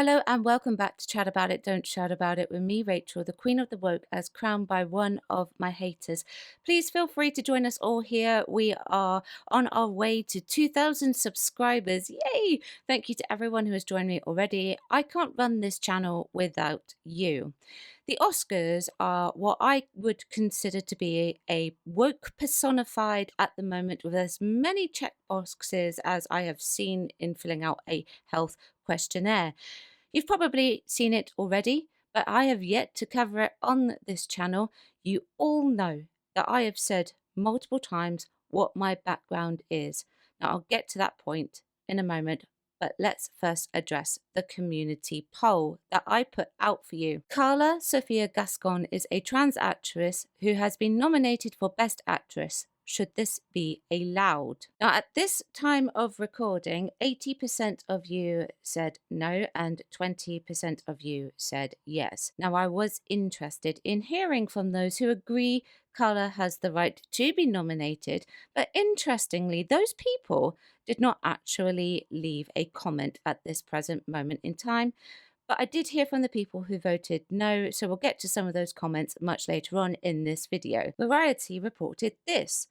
Hello and welcome back to Chat About It, Don't Shout About It with me, Rachel, the Queen of the Woke, as crowned by one of my haters. Please feel free to join us all here. We are on our way to 2,000 subscribers. Yay! Thank you to everyone who has joined me already. I can't run this channel without you. The Oscars are what I would consider to be a woke personified at the moment, with as many check boxes as I have seen in filling out a health questionnaire. You've probably seen it already, but I have yet to cover it on this channel. You all know that I have said multiple times what my background is. Now, I'll get to that point in a moment, but let's first address the community poll that I put out for you. Carla Sofia Gascon is a trans actress who has been nominated for Best Actress. Should this be allowed? Now, at this time of recording, 80% of you said no and 20% of you said yes. Now, I was interested in hearing from those who agree Carla has the right to be nominated, but interestingly, those people did not actually leave a comment at this present moment in time. But I did hear from the people who voted no, so we'll get to some of those comments much later on in this video. Variety reported this.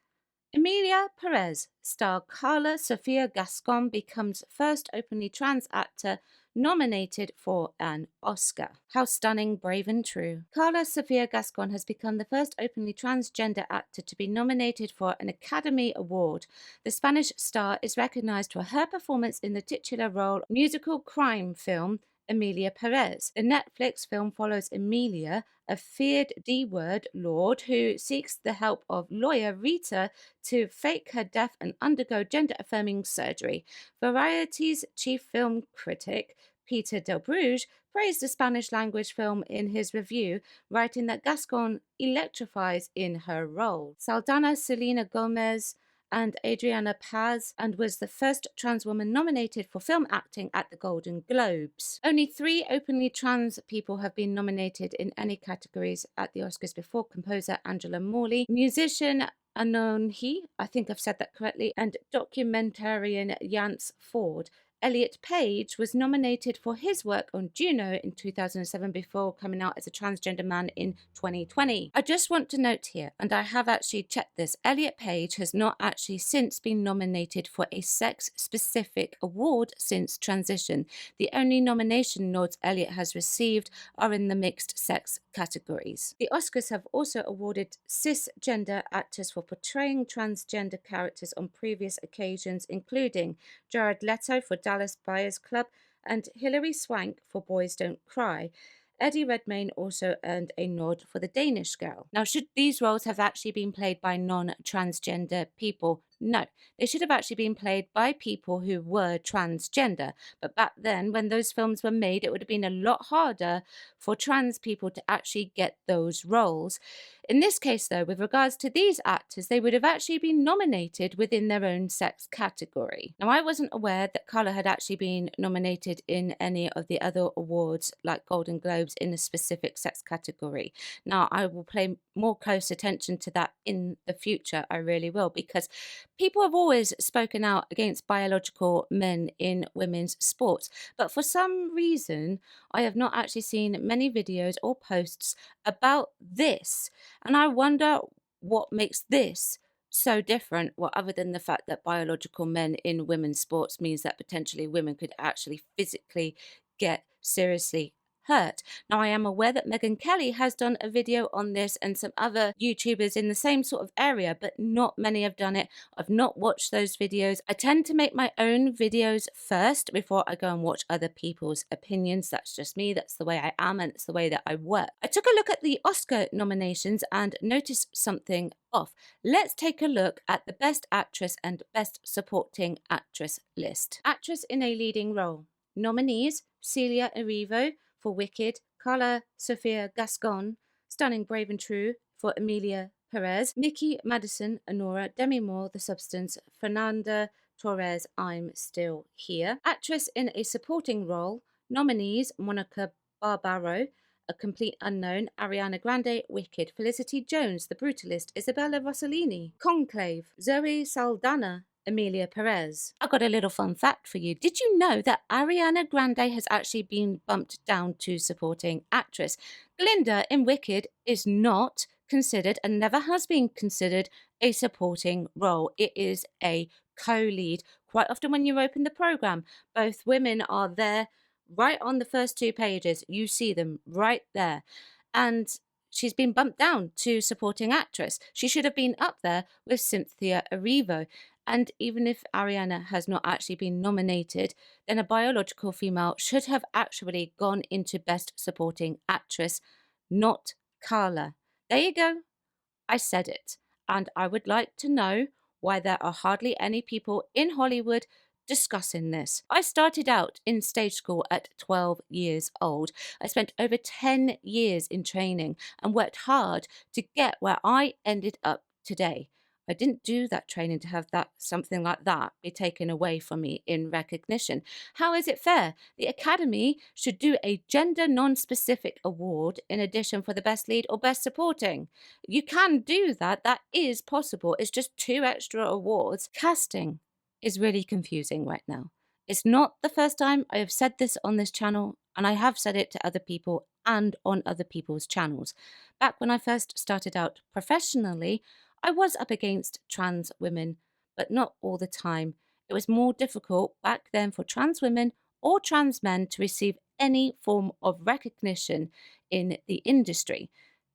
Emilia Perez star Carla Sofia Gascon becomes first openly trans actor nominated for an Oscar. How stunning, brave and true. Carla Sofia Gascon has become the first openly transgender actor to be nominated for an Academy Award. The Spanish star is recognized for her performance in the titular role musical crime film Emilia Perez. The Netflix film follows Emilia, a feared D-word lord who seeks the help of lawyer Rita to fake her death and undergo gender-affirming surgery. Variety's chief film critic, Peter Del Bruge, praised the Spanish-language film in his review, writing that Gascon electrifies in her role. Saldana Selena Gomez and Adriana Paz, and was the first trans woman nominated for film acting at the Golden Globes. Only 3 openly trans people have been nominated in any categories at the Oscars before: composer Angela Morley, musician Anonhi, I think I've said that correctly, and documentarian Yance Ford. Elliot Page was nominated for his work on Juno in 2007 before coming out as a transgender man in 2020. I just want to note here, and I have actually checked this, Elliot Page has not actually since been nominated for a sex-specific award since transition. The only nomination nods Elliot has received are in the mixed sex categories. The Oscars have also awarded cisgender actors for portraying transgender characters on previous occasions, including Jared Leto for Dallas Buyers Club and Hilary Swank for Boys Don't Cry. Eddie Redmayne also earned a nod for The Danish Girl. Now, should these roles have actually been played by non-transgender people? No, they should have actually been played by people who were transgender. But back then, when those films were made, it would have been a lot harder for trans people to actually get those roles. In this case, though, with regards to these actors, they would have actually been nominated within their own sex category. Now, I wasn't aware that Carla had actually been nominated in any of the other awards, like Golden Globes, in a specific sex category. Now, I will pay more close attention to that in the future. I really will, because people have always spoken out against biological men in women's sports. But for some reason, I have not actually seen many videos or posts about this. And I wonder what makes this so different, well, other than the fact that biological men in women's sports means that potentially women could actually physically get seriously hurt. Now, I am aware that Megyn Kelly has done a video on this and some other YouTubers in the same sort of area, but not many have done it. I've not watched those videos. I tend to make my own videos first before I go and watch other people's opinions. That's just me. That's the way I am, and it's the way that I work. I took a look at the Oscar nominations and noticed something off. Let's take a look at the Best Actress and Best Supporting Actress list. Actress in a leading role. Nominees: Celia Erivo for Wicked, Carla Sofia Gascon, Stunning, Brave and True for Emilia Perez, Mickey Madison, Honora, Demi Moore, The Substance, Fernanda Torres, I'm Still Here. Actress in a supporting role. Nominees: Monica Barbaro, A Complete Unknown, Ariana Grande, Wicked, Felicity Jones, The Brutalist, Isabella Rossellini, Conclave, Zoe Saldana, Emilia Perez. I got a little fun fact for you. Did you know that Ariana Grande has actually been bumped down to supporting actress? Glinda in Wicked is not considered and never has been considered a supporting role. It is a co-lead. Quite often when you open the program, both women are there right on the first two pages. You see them right there. And she's been bumped down to supporting actress. She should have been up there with Cynthia Erivo. And even if Ariana has not actually been nominated, then a biological female should have actually gone into Best Supporting Actress, not Carla. There you go. I said it. And I would like to know why there are hardly any people in Hollywood discussing this. I started out in stage school at 12 years old. I spent over 10 years in training and worked hard to get where I ended up today. I didn't do that training to have that something like that be taken away from me in recognition. How is it fair? The Academy should do a gender non-specific award in addition for the best lead or best supporting. You can do that. That is possible. It's just 2 extra awards. Casting is really confusing right now. It's not the first time I have said this on this channel, and I have said it to other people and on other people's channels. Back when I first started out professionally, I was up against trans women, but not all the time. It was more difficult back then for trans women or trans men to receive any form of recognition in the industry.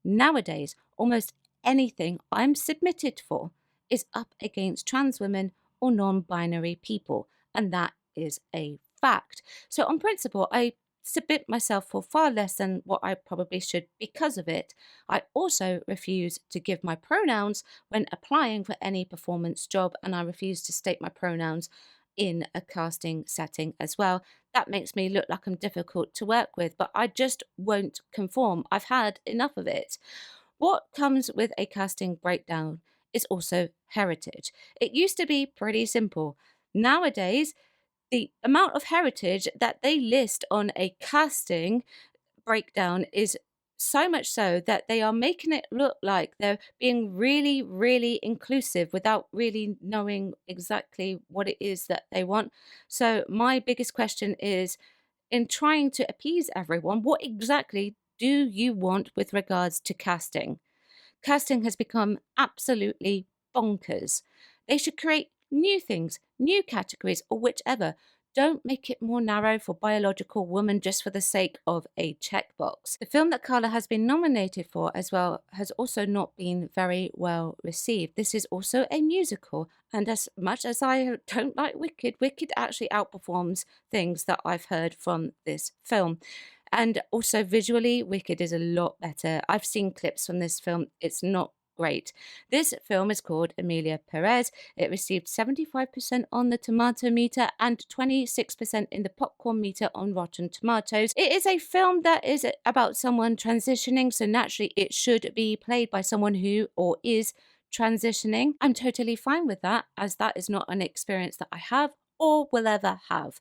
Nowadays, almost anything I'm submitted for is up against trans women or non-binary people, and that is a fact. So on principle, I submit myself for far less than what I probably should because of it. I also refuse to give my pronouns when applying for any performance job, and I refuse to state my pronouns in a casting setting as well. That makes me look like I'm difficult to work with, but I just won't conform. I've had enough of it. What comes with a casting breakdown is also heritage. It used to be pretty simple. Nowadays, the amount of heritage that they list on a casting breakdown is so much so that they are making it look like they're being really, really inclusive without really knowing exactly what it is that they want. So, my biggest question is, in trying to appease everyone, what exactly do you want with regards to casting? Casting has become absolutely bonkers. They should create new things, new categories, or whichever. Don't make it more narrow for biological woman just for the sake of a checkbox. The film that Carla has been nominated for as well has also not been very well received. This is also a musical, and as much as I don't like Wicked, Wicked actually outperforms things that I've heard from this film. And also visually, Wicked is a lot better. I've seen clips from this film. It's not great. This film is called Emilia Perez. It received 75% on the tomato meter and 26% in the popcorn meter on Rotten Tomatoes. It is a film that is about someone transitioning, so naturally it should be played by someone who or is transitioning. I'm totally fine with that, as that is not an experience that I have or will ever have.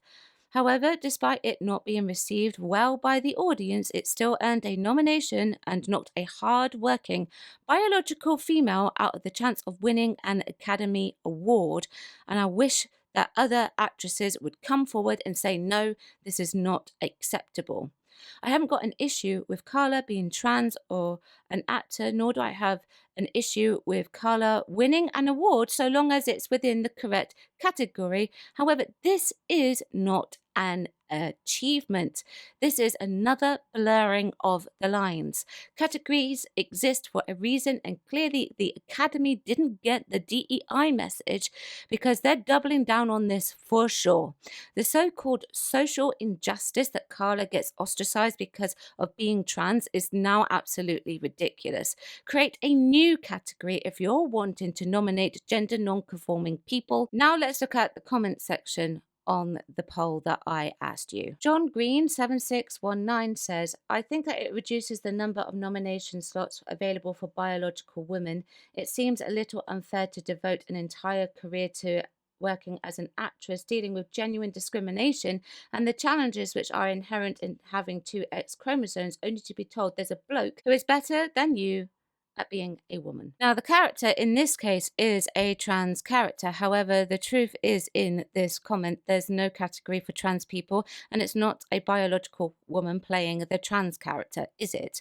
However, despite it not being received well by the audience, it still earned a nomination and knocked a hard-working biological female out of the chance of winning an Academy Award. And I wish that other actresses would come forward and say, no, this is not acceptable. I haven't got an issue with Carla being trans or an actor, nor do I have an issue with Carla winning an award so long as it's within the correct category. However, this is not an achievement. This is another blurring of the lines. Categories exist for a reason, and clearly the Academy didn't get the DEI message because they're doubling down on this for sure. The so-called social injustice that Carla gets ostracized because of being trans is now absolutely ridiculous. Create a new category if you're wanting to nominate gender non-conforming people. Now let's look at the comment section on the poll that I asked you. John Green 7619 says, I think that it reduces the number of nomination slots available for biological women. It seems a little unfair to devote an entire career to working as an actress, dealing with genuine discrimination and the challenges which are inherent in having 2 X chromosomes, only to be told there's a bloke who is better than you at being a woman. Now, the character in this case is a trans character. However, the truth is in this comment, there's no category for trans people, and it's not a biological woman playing the trans character, is it?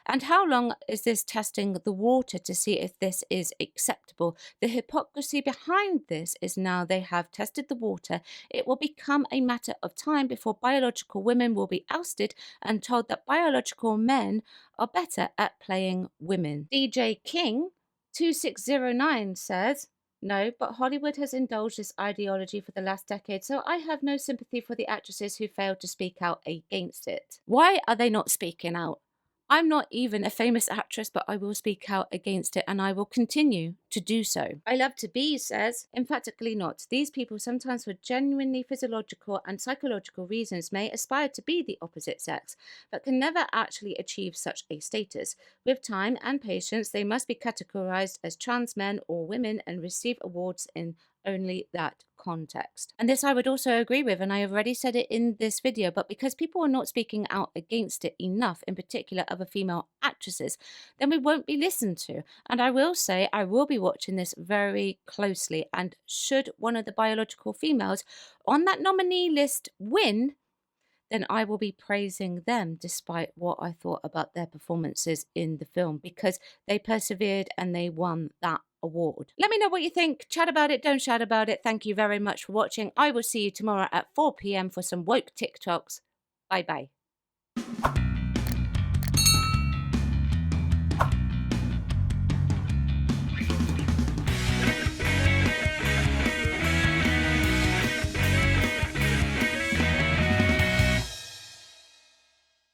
And how long is this testing the water to see if this is acceptable? The hypocrisy behind this is now they have tested the water. It will become a matter of time before biological women will be ousted and told that biological men are better at playing women. DJ King 2609 says, no, but Hollywood has indulged this ideology for the last decade, so I have no sympathy for the actresses who failed to speak out against it. Why are they not speaking out? I'm not even a famous actress, but I will speak out against it, and I will continue to do so. I Love to Be says, emphatically not. These people, sometimes for genuinely physiological and psychological reasons, may aspire to be the opposite sex, but can never actually achieve such a status. With time and patience, they must be categorized as trans men or women and receive awards in only that context. And this I would also agree with, and I have already said it in this video, but because people are not speaking out against it enough, in particular other female actresses, then we won't be listened to. And I will say I will be watching this very closely, and should one of the biological females on that nominee list win, then I will be praising them despite what I thought about their performances in the film, because they persevered and they won that award. Let me know what you think. Chat about it, don't shout about it. Thank you very much for watching. I will see you tomorrow at 4 p.m. for some woke TikToks. Bye bye.